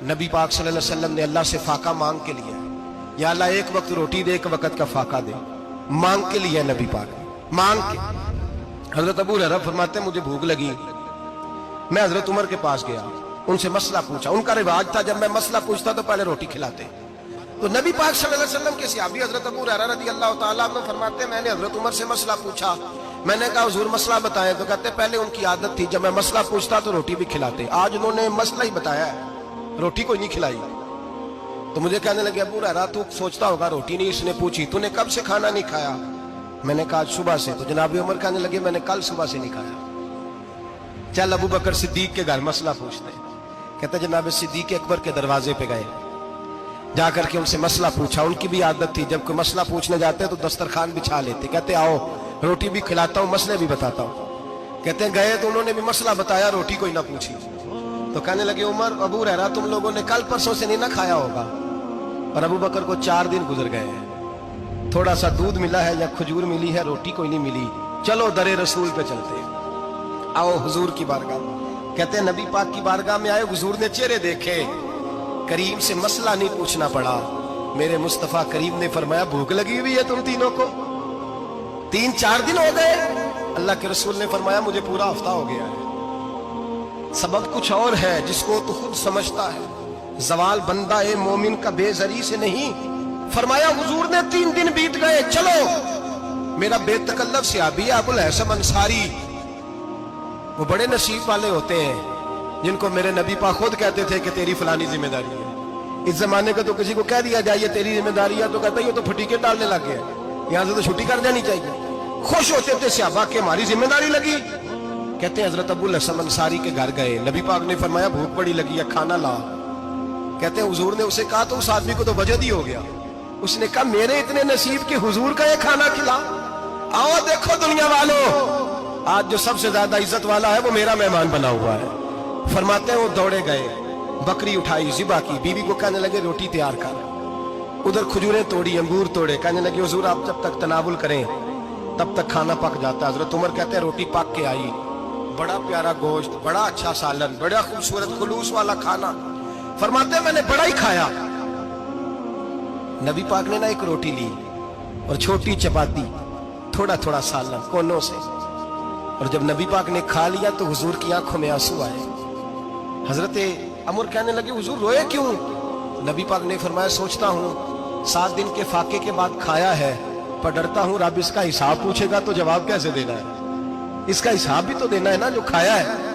नबी पाक सल्लल्लाहु अलैहि वसल्लम ने अल्लाह से फाका मांग के लिया, या अल्लाह एक वक्त रोटी दे, एक वक्त का फाका दे, मांग के लिया नबी पाक ने, मांग के। हजरत अबू हुरैरा फरमाते मुझे भूख लगी, मैं हजरत उमर के पास गया, उनसे मसला पूछा। उनका रिवाज था जब मैं मसला पूछता तो पहले रोटी खिलाते। तो नबी पाक सल्लल्लाहु अलैहि वसल्लम के सहाबी हजरत अबू हुरैरा रज़ी अल्लाह तआला अन्हु फरमाते मैंने हजरत उमर से मसला पूछा। मैंने कहा हुजूर मसला बताएं, तो कहते पहले उनकी आदत थी जब मैं मसला पूछता तो रोटी भी खिलाते, आज उन्होंने मसला ही बताया है, रोटी कोई नहीं खिलाई। तो मुझे कहने लगे अबू हुरैरा तू सोचता होगा रोटी नहीं इसने पूछी, तूने कब से खाना नहीं खाया? मैंने कहा सुबह से। तो जनाब उमर कहने लगे मैंने कल सुबह से नहीं खाया। चल अबू बकर सिद्दीक के घर मसला पूछते। कहते जनाब सिद्दीक अकबर के दरवाजे पे गए, जाकर के उनसे मसला पूछा। उनकी भी आदत थी जब कोई मसला पूछने जाते तो दस्तरखान बिछा लेते, कहते आओ रोटी भी खिलाता हूँ मसले भी बताता हूँ। कहते गए तो उन्होंने भी मसला बताया, रोटी कोई ना पूछी। तो कहने लगे उमर अबू हुरैरा तुम लोगों ने कल परसों से नहीं ना खाया होगा। और अबू बकर को 4 दिन गुजर गए हैं, थोड़ा सा दूध मिला है या खजूर मिली है, रोटी कोई नहीं मिली। चलो दरे रसूल पे चलते, आओ हुजूर की बारगाह। कहते हैं नबी पाक की बारगाह में आए, हुजूर ने चेहरे देखे, करीम से मसला नहीं पूछना पड़ा। मेरे मुस्तफा करीम ने फरमाया भूख लगी हुई है तुम तीनों को, 3-4 दिन हो गए। अल्लाह के रसूल ने फरमाया मुझे पूरा हफ्ता हो गया है। सबब कुछ और है जिसको तो खुद समझता है, जवाल बंदा ए मोमिन का बेजरी से नहीं। फरमाया हुजूर ने 3 दिन बीत गए, चलो। मेरा बेतकल्लफ सहाबी अबुल हसन अंसारी, वो बड़े नसीब वाले होते हैं जिनको मेरे नबी पाक खुद कहते थे कि तेरी फलानी जिम्मेदारी है। इस जमाने का तो किसी को कह दिया जाए ये तेरी जिम्मेदारी है तो कहता है ये तो फटीके डालने लग गया, यहां से तो छुट्टी कर जानी चाहिए। खुश होते थे सहाबा के हमारी जिम्मेदारी लगी। कहते हैं हजरत अबुल हसन अंसारी के घर गए, नबी पाक ने फरमाया भूख बड़ी लगी है खाना ला। कहते हैं हुजूर ने उसे कहा तो उस आदमी को तो वजद ही हो गया। उसने कहा मेरे इतने नसीब के हुजूर का ये खाना खिला। आओ देखो दुनिया वालों, आज जो सबसे ज्यादा इज्जत वाला है वो मेरा मेहमान बना हुआ है। फरमाते हैं वो दौड़े गए, बकरी उठाई, ज़िबा की, बीवी को कहने लगे रोटी तैयार कर। उधर खजूरें तोड़ी, अंगूर तोड़े, कहने लगे हुजूर आप जब तक तनावुल करें तब तक खाना पक जाता है। हजरत उमर कहते हैं रोटी पक के आई, बड़ा प्यारा गोश्त, बड़ा अच्छा सालन, बड़ा खूबसूरत खुलूस वाला खाना। फरमाते मैंने बड़ा ही खाया। नबी पाक ने ना एक रोटी ली और छोटी चपाती, थोड़ा थोड़ा सालन कोनों से। और जब नबी पाक ने खा लिया तो हुजूर की आंखों में आंसू आए। हजरत अमर कहने लगे हुजूर रोए क्यों? नबी पाक ने फरमाया सोचता हूँ 7 दिन के फाके के बाद खाया है, पर डरता हूँ रब इसका हिसाब पूछेगा तो जवाब कैसे देना है, इसका हिसाब भी तो देना है ना जो खाया है।